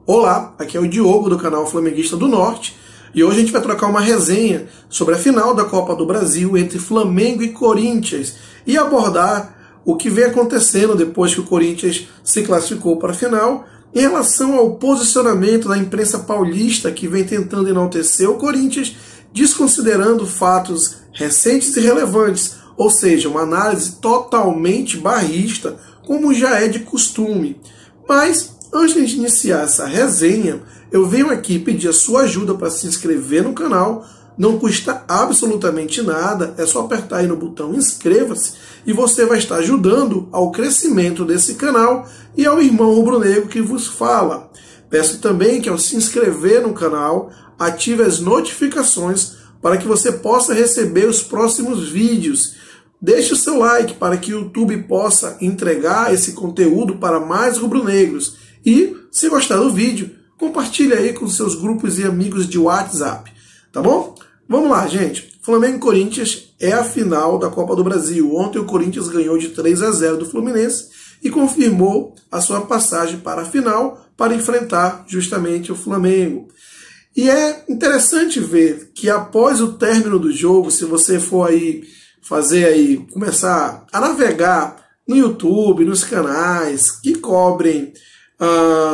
Olá, aqui é o Diogo do canal Flamenguista do Norte e hoje a gente vai trocar uma resenha sobre a final da Copa do Brasil entre Flamengo e Corinthians e abordar o que vem acontecendo depois que o Corinthians se classificou para a final em relação ao posicionamento da imprensa paulista que vem tentando enaltecer o Corinthians, desconsiderando fatos recentes e relevantes, ou seja, uma análise totalmente barrista, como já é de costume. Mas, antes de iniciar essa resenha, eu venho aqui pedir a sua ajuda para se inscrever no canal. Não custa absolutamente nada, é só apertar aí no botão inscreva-se e você vai estar ajudando ao crescimento desse canal e ao irmão rubro-negro que vos fala. Peço também que ao se inscrever no canal, ative as notificações para que você possa receber os próximos vídeos. Deixe o seu like para que o YouTube possa entregar esse conteúdo para mais rubro-negros. E, se gostar do vídeo, compartilhe aí com seus grupos e amigos de WhatsApp. Tá bom? Vamos lá, gente. Flamengo e Corinthians é a final da Copa do Brasil. Ontem o Corinthians ganhou de 3-0 do Fluminense e confirmou a sua passagem para a final para enfrentar justamente o Flamengo. E é interessante ver que após o término do jogo, se você for aí começar a navegar no YouTube, nos canais que cobrem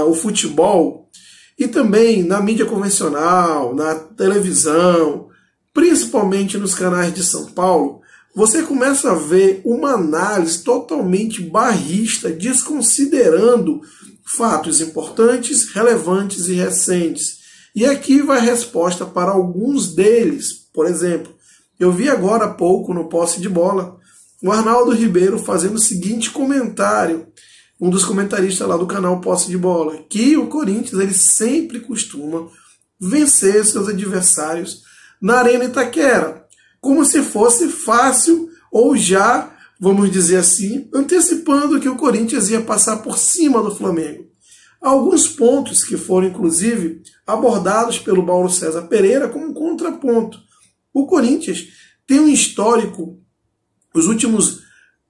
o futebol e também na mídia convencional, na televisão, principalmente nos canais de São Paulo, você começa a ver uma análise totalmente barrista, desconsiderando fatos importantes, relevantes e recentes. E aqui vai a resposta para alguns deles. Por exemplo, eu vi agora há pouco no Posse de Bola o Arnaldo Ribeiro fazendo o seguinte comentário, um dos comentaristas lá do canal Posse de Bola, que o Corinthians ele sempre costuma vencer seus adversários na Arena Itaquera, como se fosse fácil ou já, vamos dizer assim, antecipando que o Corinthians ia passar por cima do Flamengo. Alguns pontos que foram, inclusive, abordados pelo Paulo César Pereira como um contraponto. O Corinthians tem um histórico, os últimos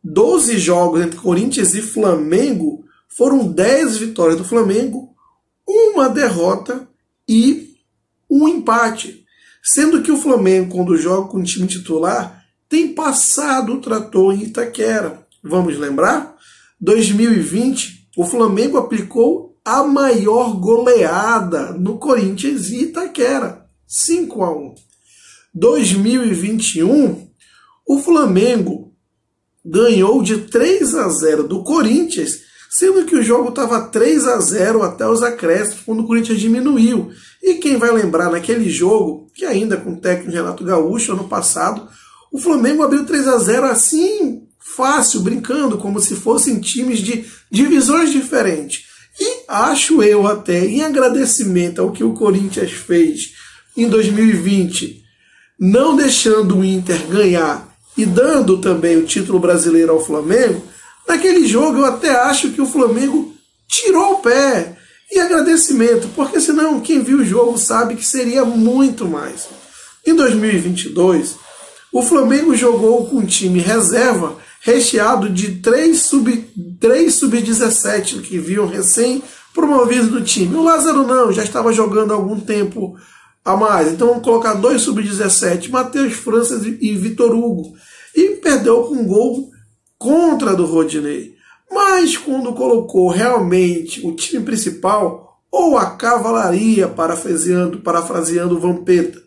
12 jogos entre Corinthians e Flamengo foram 10 vitórias do Flamengo, uma derrota e um empate. Sendo que o Flamengo, quando joga com o time titular, tem passado o trator em Itaquera. Vamos lembrar? 2020, o Flamengo aplicou a maior goleada no Corinthians e Itaquera, 5-1. 2021, o Flamengo ganhou de 3-0 do Corinthians, sendo que o jogo estava 3-0 até os acréscimos, quando o Corinthians diminuiu. E quem vai lembrar naquele jogo, que ainda com o técnico Renato Gaúcho, ano passado, o Flamengo abriu 3-0 assim, fácil, brincando, como se fossem times de divisões diferentes. E acho eu até, em agradecimento ao que o Corinthians fez em 2020, não deixando o Inter ganhar e dando também o título brasileiro ao Flamengo, naquele jogo eu até acho que o Flamengo tirou o pé. E agradecimento, porque senão quem viu o jogo sabe que seria muito mais. Em 2022, o Flamengo jogou com um time reserva recheado de 3 sub-17 que vinham recém-promovidos do time. O Lázaro não, já estava jogando há algum tempo a mais. Então vamos colocar 2 sub-17, Matheus França e Vitor Hugo. E perdeu com um gol contra do Rodinei. Mas quando colocou realmente o time principal, ou a cavalaria, parafraseando o Vampeta,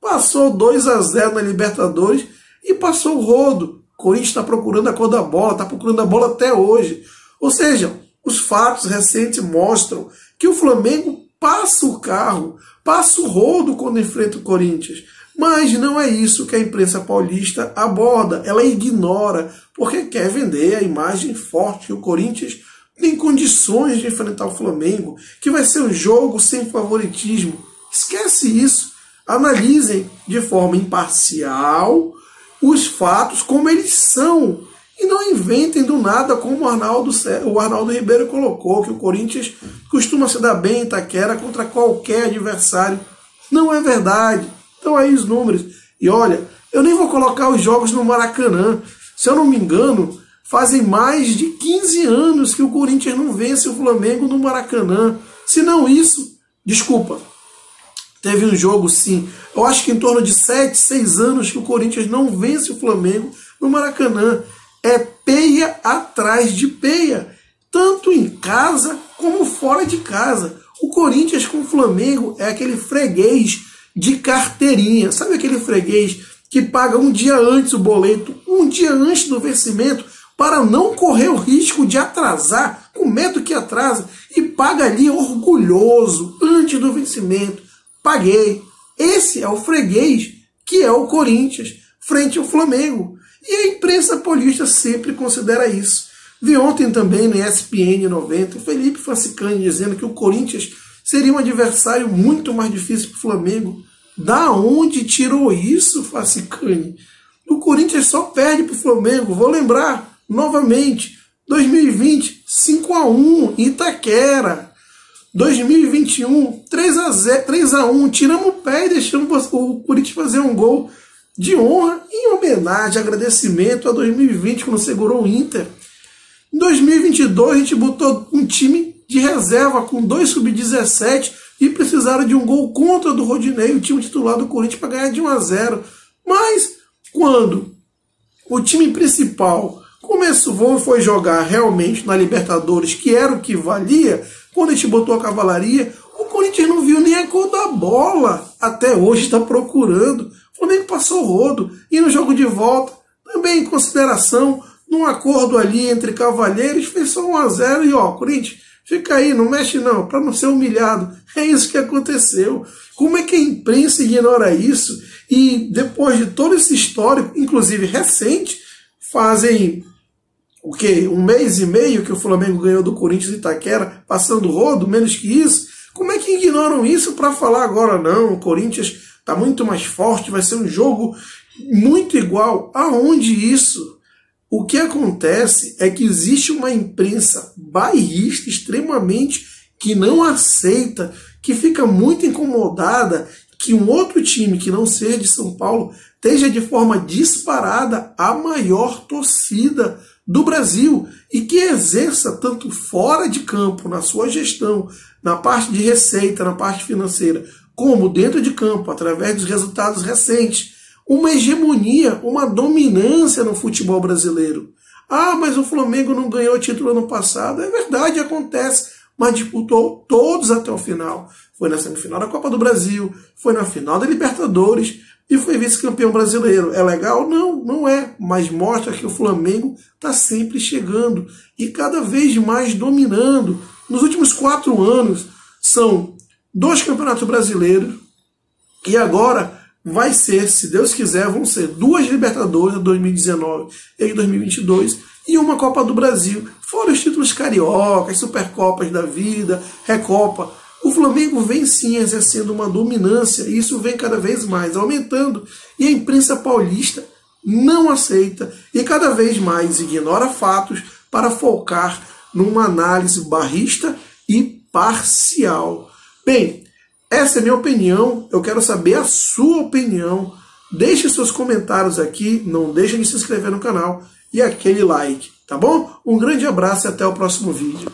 passou 2-0 na Libertadores e passou o rodo. O Corinthians está procurando a cor da bola, está procurando a bola até hoje. Ou seja, os fatos recentes mostram que o Flamengo passa o carro, passa o rodo quando enfrenta o Corinthians. Mas não é isso que a imprensa paulista aborda. Ela ignora, porque quer vender a imagem forte que o Corinthians tem condições de enfrentar o Flamengo, que vai ser um jogo sem favoritismo. Esquece isso. Analisem de forma imparcial os fatos como eles são. E não inventem do nada como o Arnaldo Ribeiro colocou, que o Corinthians costuma se dar bem em Itaquera contra qualquer adversário. Não é verdade. Então aí os números. E olha, eu nem vou colocar os jogos no Maracanã. Se eu não me engano, Fazem mais de 15 anos que o Corinthians não vence o Flamengo no Maracanã. Se não isso, desculpa, teve um jogo sim, eu acho que em torno de 7, 6 anos que o Corinthians não vence o Flamengo no Maracanã. É peia atrás de peia, tanto em casa como fora de casa. O Corinthians com o Flamengo é aquele freguês de carteirinha. Sabe aquele freguês que paga um dia antes o boleto, um dia antes do vencimento, para não correr o risco de atrasar, com medo que atrasa, e paga ali orgulhoso, antes do vencimento. Paguei. Esse é o freguês que é o Corinthians, frente ao Flamengo. E a imprensa paulista sempre considera isso. Vi ontem também no ESPN 90 o Felipe Fassicani dizendo que o Corinthians seria um adversário muito mais difícil para o Flamengo. Da onde tirou isso, Fassicani? O Corinthians só perde para o Flamengo. Vou lembrar novamente. 2020, 5-1 em Itaquera. 2021, 3-1. Tiramos o pé e deixamos o Corinthians fazer um gol de honra em homenagem, agradecimento a 2020, quando segurou o Inter. Em 2022, a gente botou um time de reserva com 2 sub-17 e precisaram de um gol contra do Rodinei, o time titular do Corinthians, para ganhar de 1-0. Mas, quando o time principal foi jogar realmente na Libertadores, que era o que valia, quando a gente botou a cavalaria, o Corinthians não viu nem a cor da bola. Até hoje está procurando. O Flamengo passou o rodo. E no jogo de volta, também em consideração, num acordo ali entre cavalheiros, fez só 1-0 e ó, Corinthians, fica aí, não mexe não, para não ser humilhado. É isso que aconteceu. Como é que a imprensa ignora isso? E depois de todo esse histórico, inclusive recente, fazem o quê? 1 mês e meio que o Flamengo ganhou do Corinthians em Itaquera, passando o rodo, menos que isso. Como é que ignoram isso para falar agora não? O Corinthians está muito mais forte, vai ser um jogo muito igual. Aonde isso? O que acontece é que existe uma imprensa bairrista extremamente que não aceita, que fica muito incomodada que um outro time que não seja de São Paulo esteja de forma disparada a maior torcida do Brasil e que exerça tanto fora de campo, na sua gestão, na parte de receita, na parte financeira, como dentro de campo, através dos resultados recentes, uma hegemonia, uma dominância no futebol brasileiro. Ah, mas o Flamengo não ganhou título ano passado. É verdade, acontece, mas disputou todos até o final. Foi na semifinal da Copa do Brasil, foi na final da Libertadores e foi vice-campeão brasileiro. É legal? Não, não é. Mas mostra que o Flamengo está sempre chegando e cada vez mais dominando. Nos últimos 4 anos, são 2 campeonatos brasileiros e agora vai ser, se Deus quiser, vão ser 2 Libertadores, 2019 e 2022, e uma Copa do Brasil. Fora os títulos cariocas, Supercopas da vida, Recopa. O Flamengo vem sim exercendo uma dominância e isso vem cada vez mais aumentando. E a imprensa paulista não aceita e cada vez mais ignora fatos para focar numa análise barrista e parcial. Bem, essa é a minha opinião, eu quero saber a sua opinião. Deixe seus comentários aqui, não deixe de se inscrever no canal e aquele like, tá bom? Um grande abraço e até o próximo vídeo.